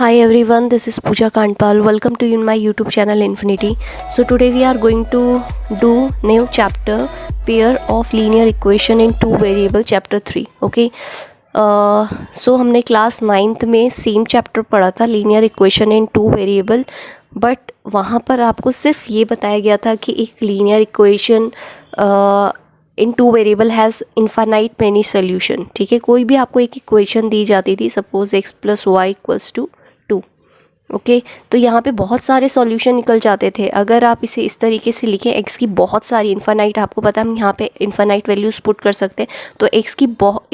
Hi everyone, this is Pooja Kantpal. Welcome to you in my YouTube channel Infinity. So today we are going to do new chapter, pair of linear equation in two variable, chapter 3. Okay. So हमने class 9th में same chapter पढ़ा था, linear equation in two variable, but वहाँ पर आपको सिर्फ ये बताया गया था कि एक linear equation in two variable has infinite many solution. ठीक है, कोई भी आपको एक इक्वेशन दी जाती थी, सपोज x + y = 2. ओके, तो यहाँ पे बहुत सारे सॉल्यूशन निकल जाते थे. अगर आप इसे इस तरीके से लिखें, x की बहुत सारी इन्फानाइट, आपको पता है हम यहाँ पे इन्फानाइट वैल्यूज़ पुट कर सकते हैं, तो x की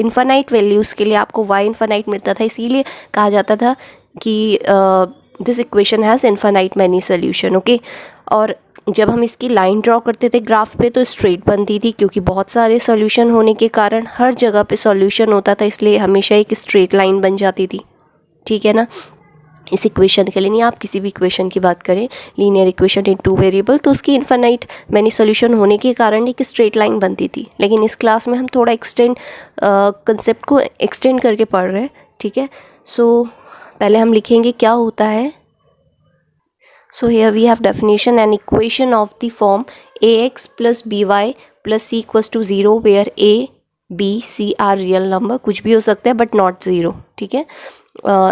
इन्फानाइट वैल्यूज़ के लिए आपको y इन्फानाइट मिलता था. इसीलिए कहा जाता था कि this equation has infinite many solution. Okay, और जब हम इसकी लाइन ड्रॉ करते थे ग्राफ पे तो स्ट्रेट बनती थी, क्योंकि बहुत सारे सॉल्यूशन होने के कारण हर जगह पे सॉल्यूशन होता था, इसलिए हमेशा एक स्ट्रेट लाइन बन जाती थी. ठीक है ना, इस इक्वेशन के लिए नहीं, आप किसी भी इक्वेशन की बात करें, linear equation in two variable, तो उसकी इन्फानाइट मैनी सॉल्यूशन होने के कारण एक स्ट्रेट लाइन बनती थी. लेकिन इस क्लास में हम थोड़ा कंसेप्ट को एक्सटेंड करके पढ़ रहे हैं. ठीक है, सो पहले हम लिखेंगे क्या होता है. So here we have definition: an equation of the form ax plus by plus c equals to 0 where a, b, c are real number. कुछ भी हो सकता है but not 0. ठीक है,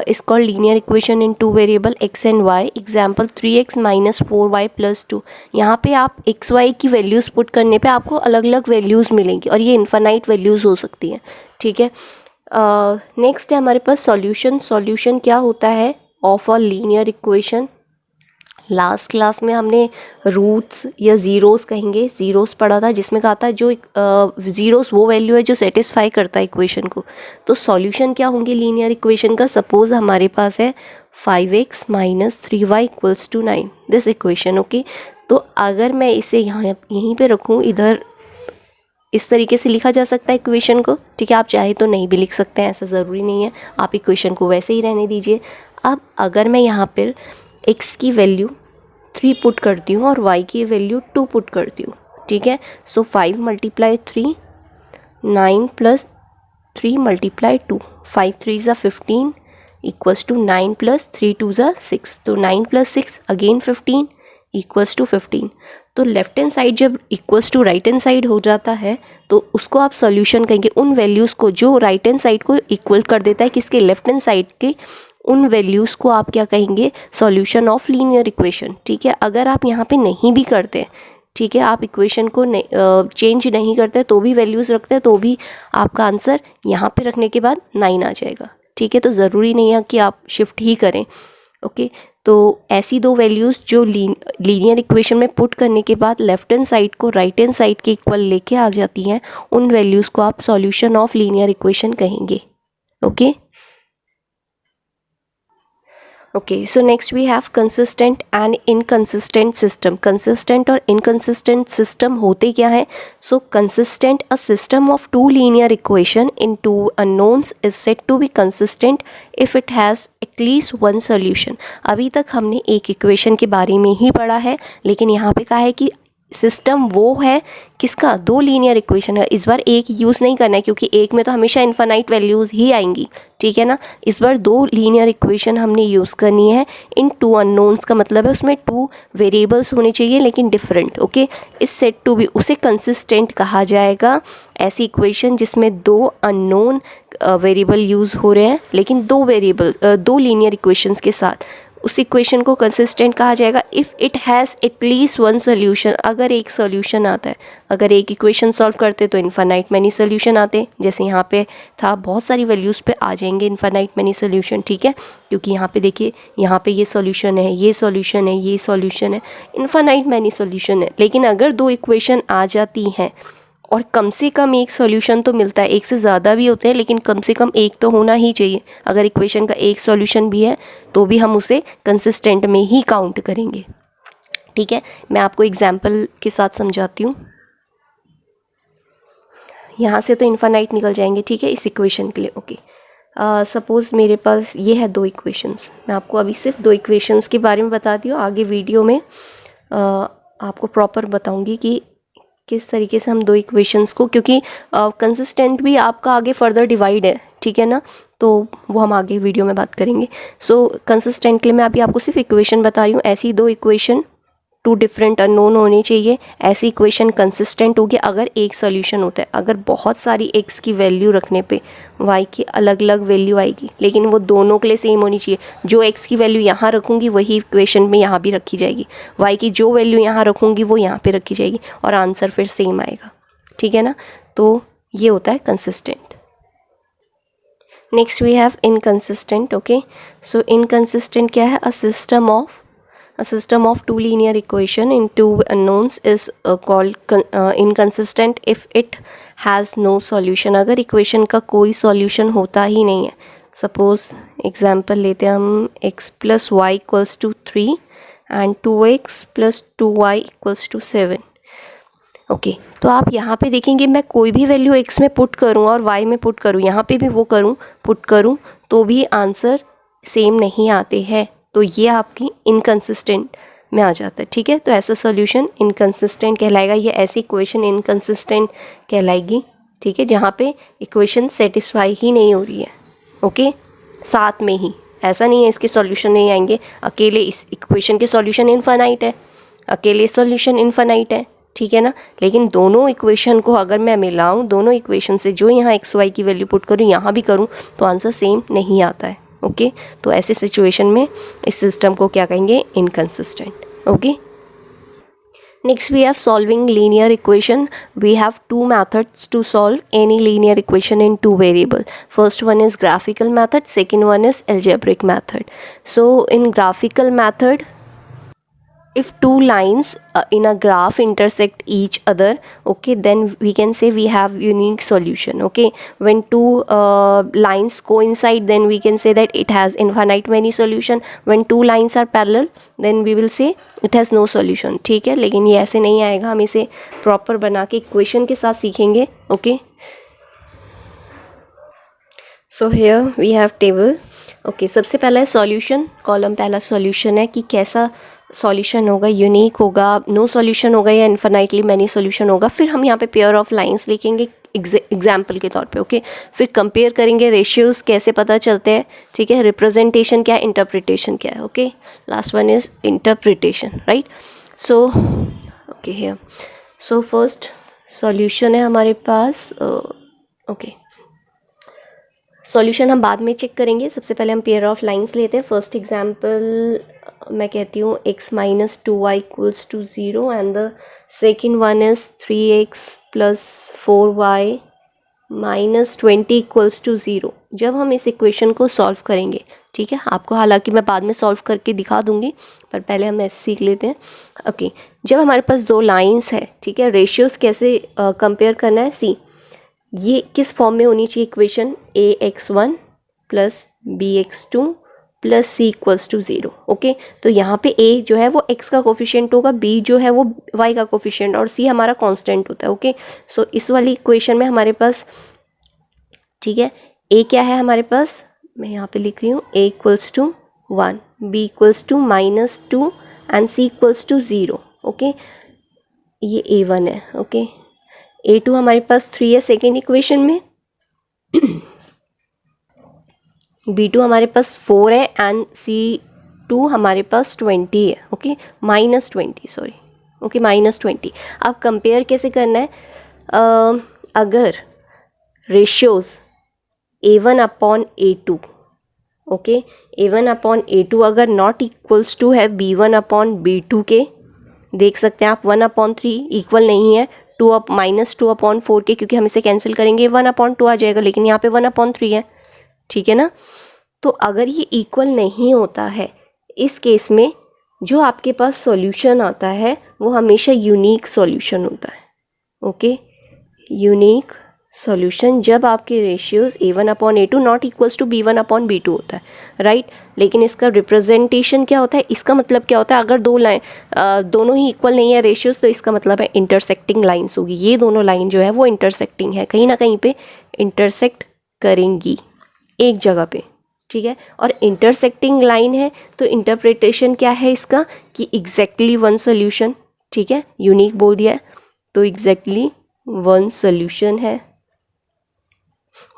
is called linear equation in two variable x and y. Example 3x minus 4y plus 2. यहाँ पे आप x y की वैल्यूज़ पुट करने पे आपको अलग अलग वैल्यूज़ मिलेंगी और ये इन्फानाइट वैल्यूज़ हो सकती हैं. ठीक है, नेक्स्ट है हमारे पास सॉल्यूशन. सॉल्यूशन क्या होता है of a linear equation. Last class में हमने रूट्स या ज़ीरोज़ कहेंगे, ज़ीरोज़ पढ़ा था, जिसमें कहा था जो ज़ीरोज़ वो वैल्यू है जो सेटिस्फाई करता है इक्वेशन को. तो सॉल्यूशन क्या होंगे लीनियर इक्वेशन का. सपोज़ हमारे पास है 5x - 3y = 9, this equation. Okay, तो अगर मैं इसे यहीं पे रखूँ, इधर इस तरीके से लिखा जा सकता है इक्वेशन को. ठीक है, आप चाहे तो नहीं भी लिख सकते हैं, ऐसा ज़रूरी नहीं है, आप इक्वेशन को वैसे ही रहने दीजिए. अब अगर मैं यहाँ पर x की वैल्यू 3 पुट करती हूँ और y की वैल्यू 2 पुट करती हूँ. ठीक है, सो 5 × 3, 9 + 3 × 2, 5 × 3 = 15 equals to 9 + 3 = 2 6. तो 9 + 6 अगेन 15 equals to 15. तो लेफ्ट हैंड साइड जब equals to right hand side हो जाता है तो उसको आप सॉल्यूशन कहेंगे उन वैल्यूज़ को जो राइट हैंड साइड को इक्वल कर देता है किसके, लेफ्ट हैंड साइड के. उन वैल्यूज़ को आप क्या कहेंगे, सॉल्यूशन ऑफ लीनियर इक्वेशन. ठीक है, अगर आप यहाँ पे नहीं भी करते, ठीक है, आप इक्वेशन को चेंज नहीं करते तो भी वैल्यूज़ रखते हैं, तो भी आपका आंसर यहाँ पे रखने के बाद 9 आ जाएगा. ठीक है, तो ज़रूरी नहीं है कि आप शिफ्ट ही करें. ओके, तो ऐसी दो वैल्यूज़ जो लीनियर इक्वेशन में पुट करने के बाद लेफ्ट हैंड साइड को राइट हैंड साइड के इक्वल लेके आ जाती हैं, उन वैल्यूज़ को आप सॉल्यूशन ऑफ लीनियर इक्वेशन कहेंगे. Okay. Okay, so next we have consistent and inconsistent system. Consistent और inconsistent system होते क्या है. So consistent, a system of two linear equation in two unknowns is said to be consistent if it has at least one solution. अभी तक हमने एक equation के बारे में ही पढ़ा है, लेकिन यहाँ पे कहा है कि सिस्टम वो है किसका, दो लीनियर इक्वेशन है. इस बार एक यूज़ नहीं करना है क्योंकि एक में तो हमेशा इन्फानाइट वैल्यूज़ ही आएंगी. ठीक है ना, इस बार दो लीनियर इक्वेशन हमने यूज़ करनी है इन टू अननोन्स. का मतलब है उसमें टू वेरिएबल्स होने चाहिए लेकिन डिफरेंट. ओके, इस सेट टू भी उसे कंसिस्टेंट कहा जाएगा. ऐसी इक्वेशन जिसमें दो अननोन वेरिएबल यूज़ हो रहे हैं लेकिन दो लीनियर इक्वेशंस के साथ, उस इक्वेशन को कंसिस्टेंट कहा जाएगा if it has at least one solution. अगर एक सोल्यूशन आता है, अगर एक इक्वेशन सॉल्व करते तो इन्फानाइट मैनी सोल्यूशन आते, जैसे यहाँ पे था, बहुत सारी वैल्यूज़ पे आ जाएंगे इन्फानाइट मैनी सोल्यूशन. ठीक है, क्योंकि यहाँ पे देखिए, यहाँ पे ये सॉल्यूशन है, ये सॉल्यूशन है, ये सॉल्यूशन है, इन्फानाइट मैनी सोल्यूशन है. लेकिन अगर दो इक्वेशन आ जाती हैं और कम से कम एक सॉल्यूशन तो मिलता है, एक से ज़्यादा भी होते हैं लेकिन कम से कम एक तो होना ही चाहिए. अगर इक्वेशन का एक सॉल्यूशन भी है तो भी हम उसे कंसिस्टेंट में ही काउंट करेंगे. ठीक है, मैं आपको एग्जांपल के साथ समझाती हूँ. यहाँ से तो इन्फानाइट निकल जाएंगे. ठीक है, इस इक्वेशन के लिए. ओके, सपोज़ मेरे पास ये है दो इक्वेशंस. मैं आपको अभी सिर्फ दो इक्वेशंस के बारे में बताती हूँ, आगे वीडियो में आपको प्रॉपर बताऊँगी कि किस तरीके से हम दो इक्वेशंस को, क्योंकि कंसिस्टेंट भी आपका आगे फर्दर डिवाइड है. ठीक है ना, तो वो हम आगे वीडियो में बात करेंगे। सो कंसिस्टेंट के लिए मैं अभी आपको सिर्फ इक्वेशन बता रही हूँ। ऐसी दो इक्वेशन टू डिफरेंट अननोन होनी चाहिए, ऐसी इक्वेशन कंसिस्टेंट होगी अगर एक सॉल्यूशन होता है। अगर बहुत सारी एक्स की वैल्यू रखने पे वाई की अलग अलग वैल्यू आएगी, लेकिन वो दोनों के लिए सेम होनी चाहिए। जो एक्स की वैल्यू यहाँ रखूँगी वही इक्वेशन में यहाँ भी रखी जाएगी, वाई की जो वैल्यू यहाँ रखूँगी वो यहाँ पे रखी जाएगी और आंसर फिर सेम आएगा, ठीक है ना। तो ये होता है consistent. Next we have inconsistent. Okay, so inconsistent क्या है? A system of two linear equation in two unknowns is called inconsistent if it has no solution। अगर इक्वेशन का कोई सॉल्यूशन होता ही नहीं है, सपोज एग्जांपल लेते हैं हम, x plus y equals to 3 and 2x plus 2y equals to 7। Okay, तो आप यहाँ पे देखेंगे मैं कोई भी वैल्यू x में पुट करूँ और y में पुट करूँ, यहाँ पे भी वो करूँ पुट करूँ, तो भी आंसर सेम नहीं आते हैं। तो ये आपकी इनकंसिस्टेंट में आ जाता है, ठीक है। तो ऐसा सॉल्यूशन इनकंसिस्टेंट कहलाएगा, ये ऐसी इक्वेशन इनकंसिस्टेंट कहलाएगी, ठीक है, जहाँ पे इक्वेशन सेटिस्फाई ही नहीं हो रही है। ओके, साथ में ही, ऐसा नहीं है इसके सॉल्यूशन नहीं आएंगे, अकेले इस इक्वेशन के सॉल्यूशन इनफाइनाइट है, अकेले सॉल्यूशन इनफाइनाइट है, ठीक है ना। लेकिन दोनों इक्वेशन को अगर मैं मिलाऊं, दोनों इक्वेशन से जो यहाँ एक्स वाई की वैल्यू पुट करूँ यहाँ भी करूँ, तो आंसर सेम नहीं आता है। ओके, तो ऐसे सिचुएशन में इस सिस्टम को क्या कहेंगे? Inconsistent. Okay, next we have solving linear equation. We have two methods to solve any linear equation in two variable. First one is graphical method, second one is algebraic method. So in graphical method, if two lines in a graph intersect each other, okay, then we can say we have unique solution. Okay, when two lines coincide, then we can say that it has infinite many solution. When two lines are parallel, then we will say it has no solution, ठीक है। लेकिन ये ऐसे नहीं आएगा, हम इसे proper बना के इक्वेशन के साथ सीखेंगे। Okay, so here we have table. Okay, सबसे पहला है सॉल्यूशन कॉलम, पहला सॉल्यूशन है कि कैसा सॉल्यूशन होगा, यूनिक होगा, नो सॉल्यूशन होगा या इन्फिनाइटली मैनी सॉल्यूशन होगा। फिर हम यहाँ पे पेयर ऑफ लाइंस लिखेंगे एग्जाम्पल के तौर पे। ओके, फिर कंपेयर करेंगे, रेशियोज कैसे पता चलते हैं, ठीक है, रिप्रेजेंटेशन क्या है, इंटरप्रिटेशन क्या है। Okay, last one is interpretation, right. So okay, here so first solution है हमारे पास। ओके, सॉल्यूशन हम बाद में चेक करेंगे, सबसे पहले हम पेयर ऑफ लाइंस लेते हैं। फर्स्ट एग्जांपल मैं कहती हूँ x minus 2y equals to 0 and the second one is 3x plus 4y minus 20 equals to 0। जब हम इस इक्वेशन को सॉल्व करेंगे, ठीक है, आपको हालांकि मैं बाद में सॉल्व करके दिखा दूंगी, पर पहले हम ऐसे सीख लेते हैं। ओके, जब हमारे पास दो लाइंस है, ठीक है, रेशियोज कैसे कंपेयर करना है, सी ये किस फॉर्म में होनी चाहिए equation, ax1 plus bx2 plus c equals to 0। Okay, तो यहाँ पे a जो है वो x का कोफिशिएंट होगा, b जो है वो y का कोफिशिएंट, और c हमारा कांस्टेंट होता है। ओके, सो इस वाली इक्वेशन में हमारे पास, ठीक है, a क्या है हमारे पास, मैं यहाँ पे लिख रही हूँ a equals to 1, b equals to minus 2 and c equals to 0। Okay, ये a1 है। ओके, a2 हमारे पास 3 है सेकेंड इक्वेशन में, b2 हमारे पास 4 है एंड c2 हमारे पास 20 है। Okay, minus 20, sorry, okay, minus 20। अब कंपेयर कैसे करना है, अगर ratios a1 upon a2, okay, a1 upon a2 अगर नॉट इक्वल्स टू है b1 अपॉन b2 के, देख सकते हैं आप 1 अपॉन 3 इक्वल नहीं है माइनस 2 अपॉन 4 के, क्योंकि हम इसे कैंसिल करेंगे 1 अपॉन 2 आ जाएगा, लेकिन यहाँ पे 1 अपॉन 3 है, ठीक है ना। तो अगर ये इक्वल नहीं होता है, इस केस में जो आपके पास सॉल्यूशन आता है वो हमेशा यूनिक सॉल्यूशन होता है। ओके, यूनिक सॉल्यूशन जब आपके ratios a1 upon a2 not equals to b1 upon b2 होता है, राइट। लेकिन इसका रिप्रेजेंटेशन क्या होता है, इसका मतलब क्या होता है, अगर दो लाइन दोनों ही इक्वल नहीं है रेशियोज, तो इसका मतलब है इंटरसेक्टिंग लाइन्स होगी। ये दोनों लाइन जो है वो इंटरसेक्टिंग है, कहीं ना कहीं पे इंटरसेक्ट करेंगी एक जगह पे, ठीक है। और इंटरसेक्टिंग लाइन है तो इंटरप्रिटेशन क्या है इसका, कि एग्जैक्टली वन सोल्यूशन, ठीक है, यूनिक बोल दिया है तो एग्जैक्टली वन सोल्यूशन है।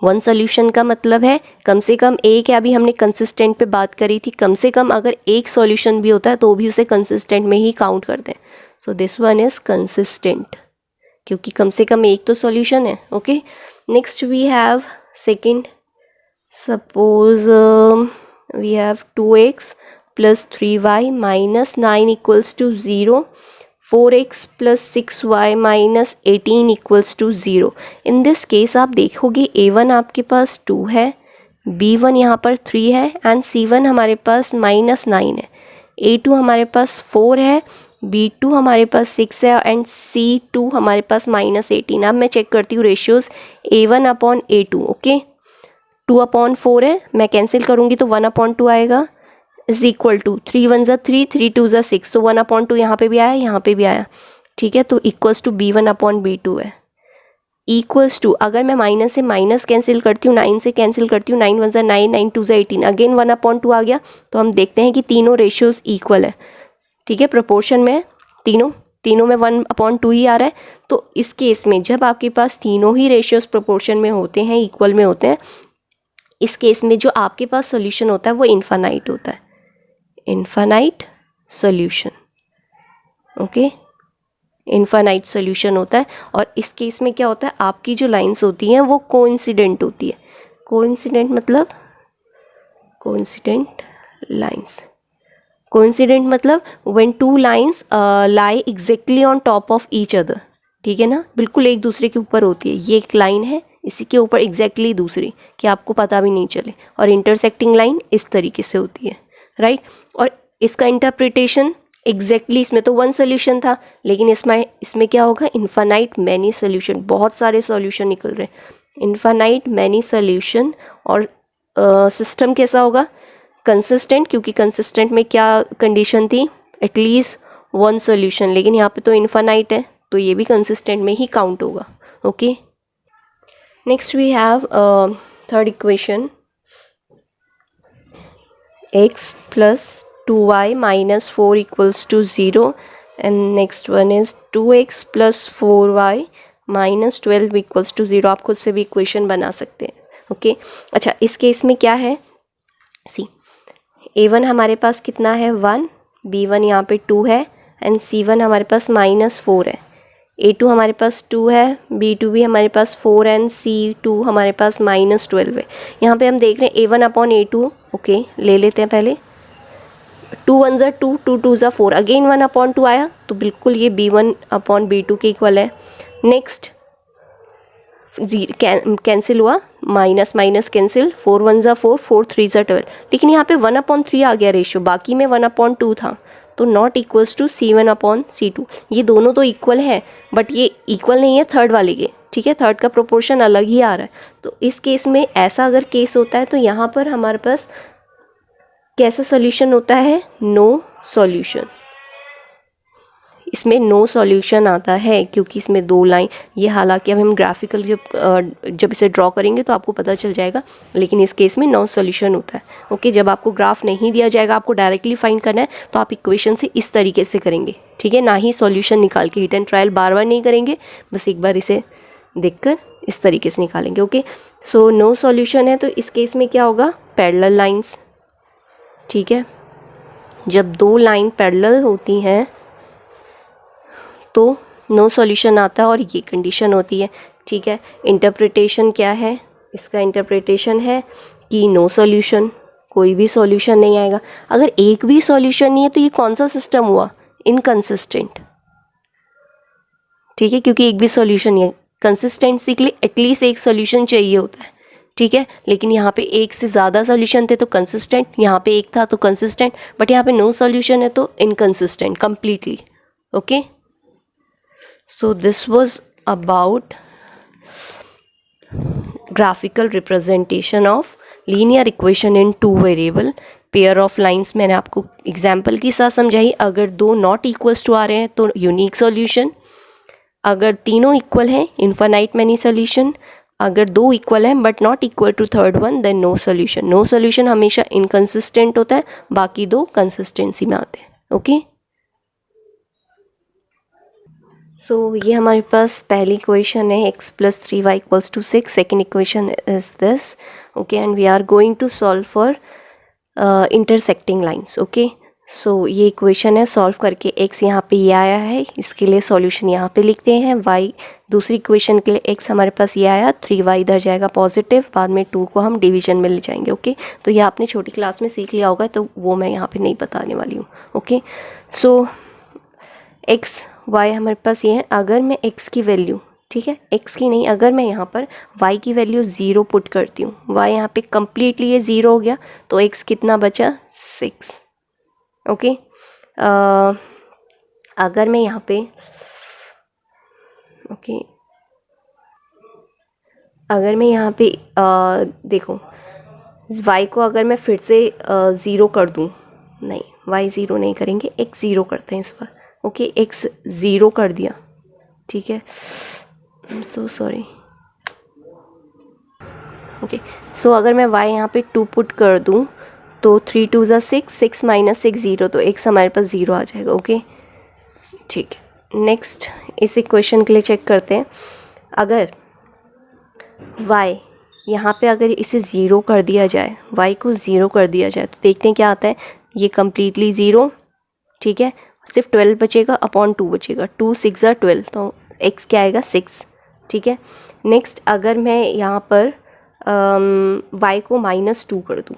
वन सॉल्यूशन का मतलब है कम से कम एक, या अभी हमने कंसिस्टेंट पे बात करी थी, कम से कम अगर एक सॉल्यूशन भी होता है तो भी उसे कंसिस्टेंट में ही काउंट करते हैं. So this one is consistent, क्योंकि कम से कम एक तो सॉल्यूशन है. Okay, next we have second. Suppose we have 2x plus 3y minus 9 equals to 0, 4x plus 6y minus 18 equals to 0. In this case आप देखोगे a1 आपके पास 2 है, b1 यहाँ पर 3 है एंड c1 हमारे पास -9 है, a2 हमारे पास 4 है, b2 हमारे पास 6 है एंड c2 हमारे पास -18. अब मैं चेक करती हूँ ratios a1 upon a2. Okay, 2/4 है, मैं कैंसिल करूँगी तो 1/2 आएगा, इज इक्वल टू 3 1 ज़ा 3, 3 2 ज़ा 6, तो 1/2 यहाँ पे भी आया, यहाँ पे भी आया. ठीक है, तो इक्वल्स टू b1/b2 है. इक्वल्स टू, अगर मैं माइनस से माइनस कैंसिल करती हूँ, 9 से कैंसिल करती हूँ, 9 1 ज़ा 9, 9 2 ज़ा 18, अगेन 1/2 आ गया. तो हम देखते हैं कि तीनों रेशियोज इक्वल है. ठीक है, प्रोपोर्शन में तीनों में 1/2 ही आ रहा है. तो इस केस में जब आपके पास तीनों ही रेशियोज प्रोपोर्शन में होते हैं, इक्वल में होते हैं, इस केस में जो आपके पास सोल्यूशन होता है वो इन्फानाइट होता है, infinite solution. Okay, infinite solution होता है. और इस केस में क्या होता है, आपकी जो लाइंस होती हैं वो कोइंसिडेंट होती है. कोइंसिडेंट मतलब कोइंसिडेंट लाइंस. कोइंसिडेंट मतलब when two lines lie exactly on top of each other. ठीक है ना, बिल्कुल एक दूसरे के ऊपर होती है. ये एक लाइन है, इसी के ऊपर एग्जैक्टली दूसरी, कि आपको पता भी नहीं चले. और इंटरसेक्टिंग लाइन इस तरीके से होती है, राइट. और इसका इंटरप्रिटेशन एग्जैक्टली, इसमें तो वन सोल्यूशन था, लेकिन इसमें क्या होगा, इन्फानाइट मैनी सोल्यूशन, बहुत सारे सोल्यूशन निकल रहे हैं, इन्फानाइट मैनी सोल्यूशन. और सिस्टम कैसा होगा, कंसिस्टेंट, क्योंकि कंसिस्टेंट में क्या कंडीशन थी, एटलीस्ट वन सोल्यूशन, लेकिन यहाँ पे तो इन्फानाइट है तो ये भी कंसिस्टेंट में ही काउंट होगा. Okay, next we have third equation, x plus 2y minus 4 equals to 0, and next one is 2x plus 4y minus 12 equals to 0. आप खुद से भी इक्वेशन बना सकते हैं. ओके, अच्छा, इस केस में क्या है, सी a1 हमारे पास कितना है 1, b1 यहाँ पे 2 है एंड c1 हमारे पास -4 है, a2 हमारे पास 2 है, b2 भी हमारे पास 4 एंड c2 हमारे पास -12 है. यहाँ पे हम देख रहे हैं a1/a2. ओके, ले लेते हैं पहले. 2 1 ज़ा 2, 2 2 ज़ा 4, अगेन 1/2 आया, तो बिल्कुल ये b1/b2 के इक्वल है. नेक्स्ट कैंसिल हुआ, माइनस माइनस कैंसिल, 4 1 ज़ा 4, 4 3 ज़ा 12, लेकिन यहाँ पे 1/3 आ गया रेशियो, बाकी में 1/2 था, तो नॉट इक्वल्स टू c1/c2. ये दोनों तो इक्वल है, बट ये इक्वल नहीं है थर्ड वाले के. ठीक है, थर्ड का प्रोपोर्शन अलग ही आ रहा है. तो इस केस में ऐसा अगर केस होता है तो यहाँ पर हमारे पास कैसा सॉल्यूशन होता है, नो सॉल्यूशन. इसमें नो सॉल्यूशन आता है क्योंकि इसमें दो लाइन, ये हालांकि अब हम ग्राफिकल जब इसे ड्रॉ करेंगे तो आपको पता चल जाएगा, लेकिन इस केस में नो सॉल्यूशन होता है. ओके, जब आपको ग्राफ नहीं दिया जाएगा, आपको डायरेक्टली फाइंड करना है, तो आप इक्वेशन से इस तरीके से करेंगे. ठीक है, ना ही सॉल्यूशन निकाल के हिट एंड ट्रायल बार बार नहीं करेंगे, बस एक बार इसे देखकर इस तरीके से निकालेंगे. ओके, सो नो सॉल्यूशन है, तो इस केस में क्या होगा, पैरेलल लाइंस. ठीक है, जब दो लाइन पैरेलल होती हैं तो नो सॉल्यूशन आता है और ये कंडीशन होती है. ठीक है, इंटरप्रिटेशन क्या है, इसका इंटरप्रिटेशन है कि नो सॉल्यूशन, कोई भी सॉल्यूशन नहीं आएगा. अगर एक भी सॉल्यूशन नहीं है तो ये कौन सा सिस्टम हुआ, इनकंसिस्टेंट. ठीक है, क्योंकि एक भी सॉल्यूशन नहीं है. कंसिस्टेंसी के लिए एटलीस्ट एक सॉल्यूशन चाहिए होता है. ठीक है, लेकिन यहाँ पे एक से ज़्यादा सॉल्यूशन थे तो कंसिस्टेंट, यहाँ पे एक था तो कंसिस्टेंट, बट यहाँ पे नो सॉल्यूशन है तो inconsistent completely. Okay, so this was about graphical representation of linear equation in two variable pair of lines. मैंने आपको एग्जाम्पल के साथ समझाई. अगर दो नॉट इक्वल्स टू आ रहे हैं तो यूनिक सॉल्यूशन, अगर तीनों इक्वल हैं इन्फानाइट मैनी सॉल्यूशन, अगर दो इक्वल हैं but not equal to third one then no solution. No solution हमेशा इनकंसिस्टेंट होता है, बाकी दो कंसिस्टेंसी में आते हैं. ओके, सो ये हमारे पास पहली इक्वेशन है x plus 3y equals to 6. Second equation is this. Okay, and we are going to solve for intersecting lines. Okay, so ये इक्वेशन है. सॉल्व करके x यहाँ पे ये आया है, इसके लिए सॉल्यूशन यहाँ पे लिखते हैं. y दूसरी इक्वेशन के लिए x हमारे पास ये आया, 3y इधर जाएगा पॉजिटिव, बाद में 2 को हम डिवीजन में ले जाएंगे. ओके, तो ये आपने छोटी क्लास में सीख लिया होगा, तो वो मैं यहाँ पे नहीं बताने वाली हूँ. ओके, सो x y हमारे पास ये है. अगर मैं x की वैल्यू, ठीक है, x की नहीं, अगर मैं यहाँ पर y की वैल्यू 0 पुट करती हूँ, y यहाँ पे कम्प्लीटली ये 0 हो गया, तो x कितना बचा, 6. ओके, अगर मैं यहाँ पे अगर मैं यहाँ पे देखो, y को अगर मैं फिर से 0 कर दूँ, नहीं, y 0 नहीं करेंगे, x 0 करते हैं इस बार. ओके, x 0 कर दिया, ठीक है. I am so sorry. Okay, so अगर मैं y यहाँ पे 2 पुट कर दूँ, तो 3 2 ज़ा 6, 6 माइनस 6 0, तो x हमारे पास 0 आ जाएगा. ओके, ठीक है. नेक्स्ट इस इक्वेशन के लिए चेक करते हैं. अगर y यहाँ पे अगर इसे 0 कर दिया जाए, y को 0 कर दिया जाए, तो देखते हैं क्या आता है. ये कम्प्लीटली 0, ठीक है, सिर्फ 12 बचेगा, अपॉन 2 बचेगा. 2 6 ज़ा 12, तो x क्या आएगा, 6. ठीक है. नेक्स्ट अगर मैं यहाँ पर y को -2 कर दूँ,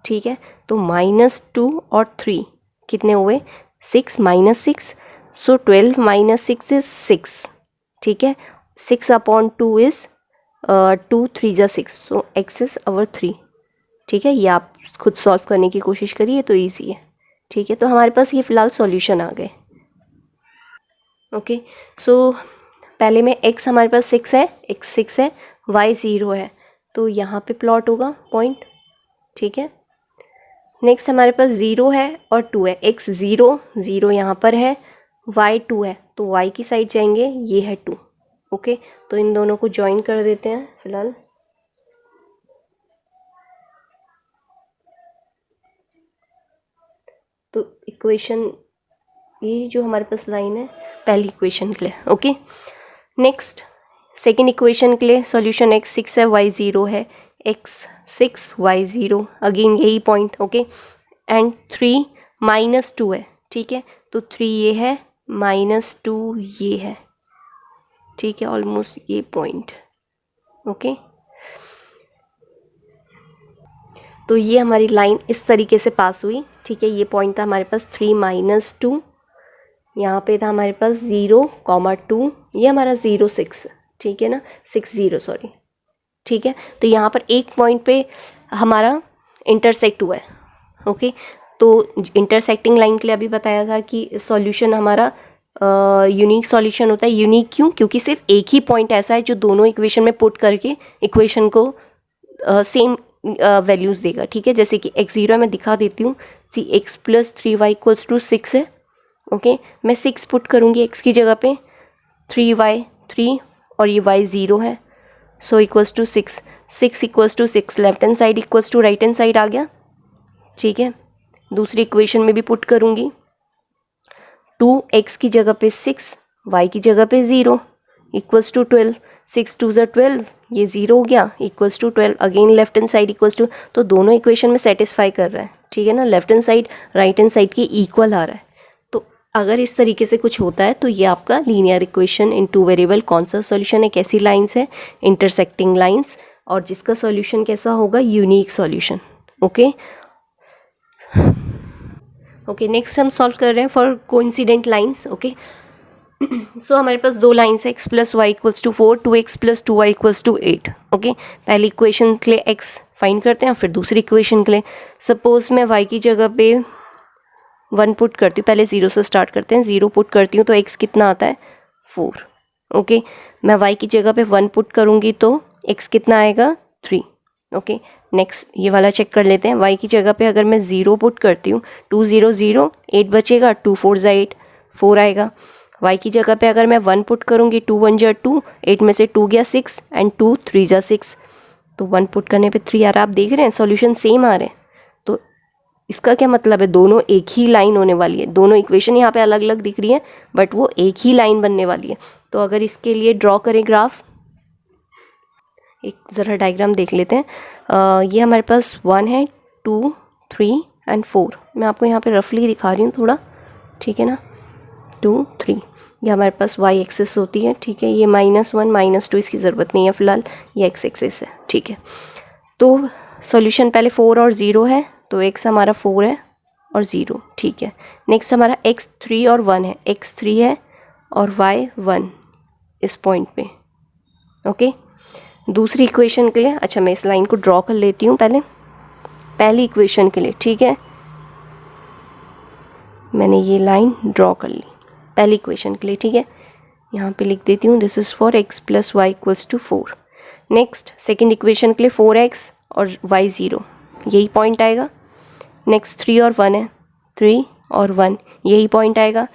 ठीक है, तो -2 और 3 कितने हुए, 6 माइनस 6, सो 12 माइनस 6 इज़ 6. ठीक है, 6 अपॉन 2 इज़ 2 3 ज़ा 6, सो x इज़ अवर 3. ठीक है, ये आप खुद सॉल्व करने की कोशिश करिए तो ईजी है. ठीक है, तो हमारे पास ये फ़िलहाल सॉल्यूशन आ गए. ओके, सो पहले में x हमारे पास 6 है, x 6 है, y 0 है, तो यहाँ पे प्लॉट होगा पॉइंट. ठीक है. नेक्स्ट हमारे पास 0 है और 2 है. x 0 0 यहाँ पर है, y 2 है, तो y की साइड जाएंगे, ये है 2. ओके, तो इन दोनों को ज्वाइन कर देते हैं फिलहाल. तो इक्वेशन, ये जो हमारे पास लाइन है पहली इक्वेशन के लिए. ओके, नेक्स्ट सेकेंड इक्वेशन के लिए सॉल्यूशन x 6 है, y 0 है, x 6 y 0, अगेन यही पॉइंट. ओके, एंड 3 -2 है. ठीक है, तो 3 ये है, -2 ये है. ठीक है, ऑलमोस्ट ये पॉइंट. ओके, तो ये हमारी लाइन इस तरीके से पास हुई. ठीक है, ये पॉइंट था हमारे पास 3 -2, यहाँ पे था हमारे पास 0,2, ये हमारा 0 6. ठीक है ना, 6 0 सॉरी. ठीक है, तो यहाँ पर एक पॉइंट पे हमारा इंटरसेक्ट हुआ है. ओके, तो इंटरसेक्टिंग लाइन के लिए अभी बताया था कि सॉल्यूशन हमारा यूनिक सॉल्यूशन होता है. यूनिक क्यों, क्योंकि सिर्फ एक ही पॉइंट ऐसा है जो दोनों इक्वेशन में पुट करके इक्वेशन को सेम वैल्यूज़ देगा. ठीक है, जैसे कि x 0 मैं दिखा देती हूँ. See x plus 3y equals to 6 है. ओके, मैं 6 पुट करूँगी x की जगह पे, 3y 3 और ये y 0 है, so equals to 6. 6 equals to 6, left hand side equals to right hand side आ गया. ठीक है, दूसरी इक्वेशन में भी पुट करूँगी, 2x की जगह पे 6, y की जगह पे 0 इक्वल्स टू 12. 6 2 ज़ा 12, ये 0 हो गया, equals to 12. Again left hand side equals to, तो दोनों इक्वेशन में सेटिस्फाई कर रहा है. ठीक है ना, left hand side right hand side के इक्वल आ रहा है. तो अगर इस तरीके से कुछ होता है तो ये आपका लीनियर इक्वेशन इन 2 वेरिएबल कौन सा सॉल्यूशन है, कैसी लाइंस है, इंटरसेक्टिंग लाइंस, और जिसका सॉल्यूशन कैसा होगा, unique solution. Okay, okay, next हम सॉल्व कर रहे हैं for coincident lines. Okay, so हमारे पास दो लाइन्स है, x plus y equals to 4, 2x plus 2y equals to 8. Okay, पहली इक्वेशन के लिए x फाइंड करते हैं, फिर दूसरी इक्वेशन के लिए. सपोज मैं y की जगह पे 1 पुट करती हूँ, पहले 0 से स्टार्ट करते हैं. 0 पुट करती हूँ तो x कितना आता है, 4. ओके, मैं y की जगह पे 1 पुट करूँगी तो x कितना आएगा, 3. ओके, नेक्स्ट ये वाला चेक कर लेते हैं. y की जगह पे अगर मैं 0 पुट करती हूँ, 2 0 0, 8 बचेगा, 2 4 ज़ा 8, 4 आएगा. y की जगह पे अगर मैं 1 पुट करूँगी, 2 1 ज़ा 2, 8 में से 2 गया 6, एंड 2 3 ज़ा 6, तो 1 पुट करने पे 3 आ रहा है. आप देख रहे हैं सॉल्यूशन सेम आ रहे हैं. तो इसका क्या मतलब है, दोनों एक ही लाइन होने वाली है, दोनों इक्वेशन यहाँ पे अलग अलग दिख रही है बट वो एक ही लाइन बनने वाली है। तो अगर इसके लिए ड्रॉ करें ग्राफ, एक ज़रा डायग्राम देख लेते हैं। ये हमारे पास 1 है, 2, 3 एंड 4। मैं आपको यहाँ पे रफली दिखा रही हूँ थोड़ा, ठीक है ना। 2, 3 ये हमारे पास y एक्सेस होती है, ठीक है। ये -1 -2 इसकी ज़रूरत नहीं है फ़िलहाल, ये x एक्सेस है, ठीक है। तो सॉल्यूशन पहले 4 और 0 है, तो x हमारा 4 है और 0, ठीक है। नेक्स्ट हमारा x 3 और 1 है, x 3 है और y 1 इस पॉइंट पे, ओके। दूसरी इक्वेशन के लिए, अच्छा मैं इस लाइन को ड्रॉ कर लेती हूँ पहली इक्वेशन के लिए, ठीक है। मैंने ये लाइन ड्रॉ कर ली पहली इक्वेशन के लिए, ठीक है। यहाँ पे लिख देती हूँ, this is for x + y = 4। Next second equation के लिए 4x और y 0, यही पॉइंट आएगा। नेक्स्ट 3 और 1 है, 3 और 1 यही पॉइंट आएगा।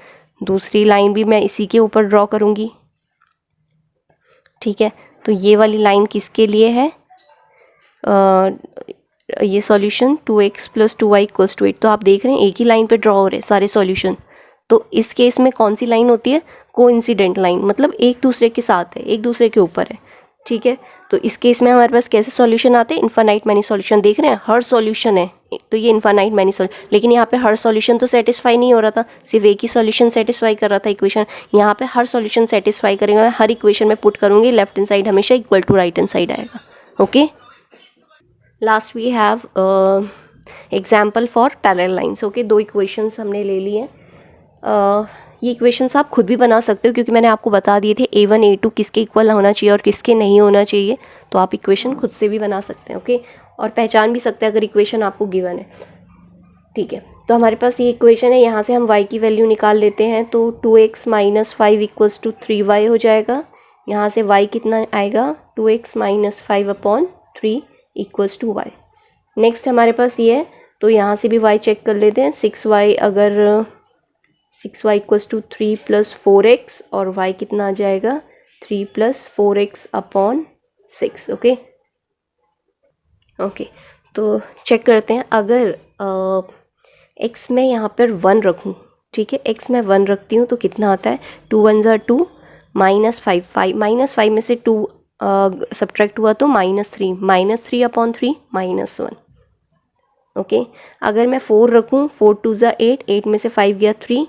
दूसरी लाइन भी मैं इसी के ऊपर ड्रॉ करूँगी, ठीक है। तो ये वाली लाइन किसके लिए है, ये सॉल्यूशन 2x + 2y = 8। तो आप देख रहे हैं एक ही लाइन पे ड्रॉ हो रहे हैं सारे सॉल्यूशन। तो इस केस में कौन सी लाइन होती है, कोइंसिडेंट लाइन, मतलब एक दूसरे के साथ है, एक दूसरे के ऊपर है, ठीक है। तो इस केस में हमारे पास कैसे सॉल्यूशन आते हैं, इन्फानाइट मैनी सॉल्यूशन। देख रहे हैं हर सॉल्यूशन है, तो ये इन्फानाइट मैनी सॉल्यूशन। लेकिन यहाँ पे हर सॉल्यूशन तो सेटिस्फाई नहीं हो रहा था, सिर्फ एक ही सॉल्यूशन सेटिस्फाई कर रहा था इक्वेशन। यहाँ पे हर सॉल्यूशन सेटिस्फाई करेगा, हर इक्वेशन में पुट करूँगी, लेफ्ट हैंड साइड हमेशा equal to right hand side आएगा, okay. Last we have example for parallel lines, okay. 2 equations हमने ले लिए हैं। ये इक्वेशंस आप खुद भी बना सकते हो, क्योंकि मैंने आपको बता दिए थे A1 A2 किसके इक्वल होना चाहिए और किसके नहीं होना चाहिए। तो आप इक्वेशन खुद से भी बना सकते हैं, ओके। और पहचान भी सकते हैं अगर इक्वेशन आपको गिवन है, ठीक है। तो हमारे पास ये इक्वेशन है, यहाँ से हम y की वैल्यू निकाल लेते हैं। तो 2x - 5 = 3y हो जाएगा। यहाँ से y कितना आएगा, 2x - 5/3 = y। नेक्स्ट हमारे पास ये है, तो यहाँ से भी y चेक कर लेते हैं। 6y अगर 6y = 3 + 4x और y कितना आ जाएगा, 3 + 4x/6, ओके। ओके, तो चेक करते हैं। अगर x में यहाँ पर 1 रखूँ, ठीक है, x में 1 रखती हूँ तो कितना आता है, 2 1 = 2 -5 -5 में से 2 सब्ट्रैक्ट हुआ तो -3 -3/3 -1, ओके। अगर मैं 4 रखूँ, 4 2 = 8 8 में से 5 गया 3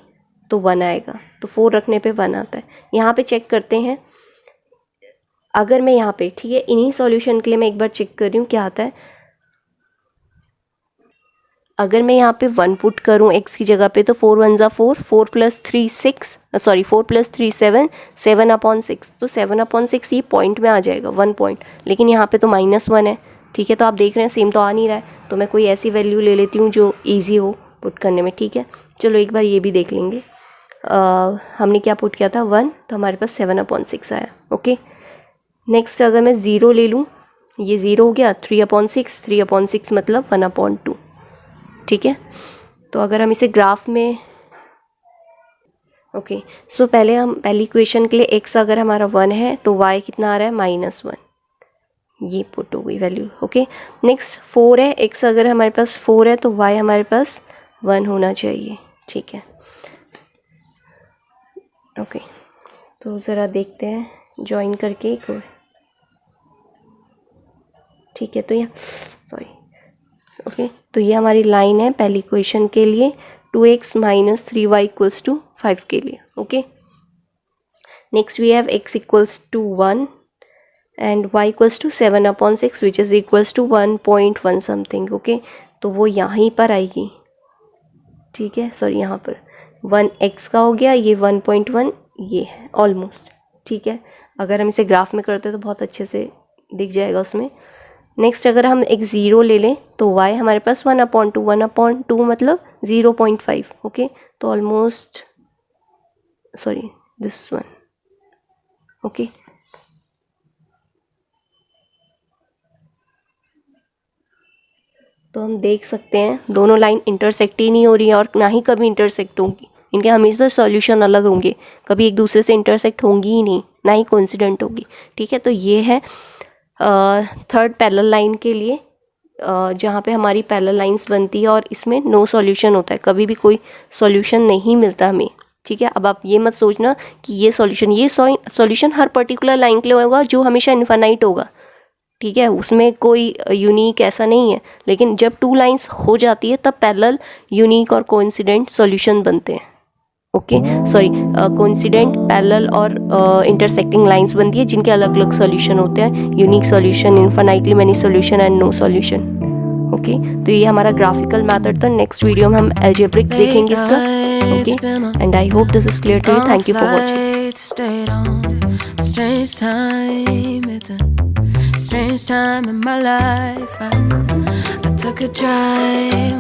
तो 1 आएगा। तो 4 रखने पे 1 आता है। यहाँ पे चेक करते हैं, अगर मैं यहाँ पे, ठीक है, इन्हीं सॉल्यूशन के लिए मैं एक बार चेक कर रही हूँ क्या आता है। अगर मैं यहाँ पे 1 पुट करूँ x की जगह पे, तो 4 1 = 4 4 + 3 6 सॉरी 4 + 3 7 7/6। तो 7/6 ये पॉइंट में आ जाएगा, 1 पॉइंट। लेकिन यहाँ पे तो -1 है, ठीक है। तो आप देख रहे हैं सेम तो आ नहीं रहा है, तो मैं कोई ऐसी वैल्यू ले लेती हूँ जो ईजी हो पुट करने में, ठीक है। चलो एक बार ये भी देख लेंगे। हमने क्या पुट किया था, 1, तो हमारे पास 7/6 आया, ओके। नेक्स्ट अगर मैं 0 ले लूँ, ये 0 हो गया, 3/6 मतलब 1/2, ठीक है। तो अगर हम इसे ग्राफ में, ओके, सो पहले हम पहली इक्वेशन के लिए x अगर हमारा 1 है तो y कितना आ रहा है, -1, ये पुट हो गई वैल्यू, ओके। नेक्स्ट 4 है, x अगर हमारे पास 4 है तो y हमारे पास 1 होना चाहिए, ठीक है, ओके। तो ज़रा देखते हैं ज्वाइन करके, ठीक है। तो यहाँ सॉरी, ओके, तो ये हमारी लाइन है पहली इक्वेशन के लिए, 2x - 3y = 5 के लिए, okay. Next we have x = 1 and y = 7/6 which is equals to 1.1 something, okay. तो वो यहीं पर आएगी, ठीक है, सॉरी यहाँ पर 1x का हो गया, ये 1.1 ये है ऑलमोस्ट, ठीक है। अगर हम इसे ग्राफ में करते तो बहुत अच्छे से दिख जाएगा उसमें। नेक्स्ट अगर हम एक 0 ले लें तो y हमारे पास 1/2 1/2 मतलब 0.5, ओके। तो almost sorry this one, okay. तो हम देख सकते हैं दोनों लाइन इंटरसेक्ट ही नहीं हो रही है और ना ही कभी इंटरसेक्ट होंगी, इनके हमेशा सॉल्यूशन अलग होंगे, कभी एक दूसरे से इंटरसेक्ट होंगी ही नहीं, ना ही कोइंसिडेंट होगी, ठीक है। तो ये है थर्ड पैरेलल लाइन के लिए जहाँ पे हमारी पैरेलल लाइंस बनती है और इसमें नो सॉल्यूशन होता है, कभी भी कोई सॉल्यूशन नहीं मिलता हमें, ठीक है। अब आप ये मत सोचना कि ये सॉल्यूशन हर पर्टिकुलर लाइन के लिए होगा जो हमेशा इन्फानाइट होगा, ठीक है, उसमें कोई यूनिक ऐसा नहीं है। लेकिन जब टू लाइंस हो जाती है तब पैरेलल, यूनिक और कोइंसिडेंट सॉल्यूशन बनते हैं। ओके, सॉरी, कोइंसिडेंट, पैरेलल और इंटरसेक्टिंग लाइंस बनती है जिनके अलग अलग सॉल्यूशन होते हैं, unique solution, infinitely many solution and no solution. Okay, तो ये हमारा ग्राफिकल मेथड था। नेक्स्ट वीडियो में हम अलजेब्रिक देखेंगे इसका। Okay, and I hope this is clear to you. Thank you for watching. Strange time in my life. I took a drive.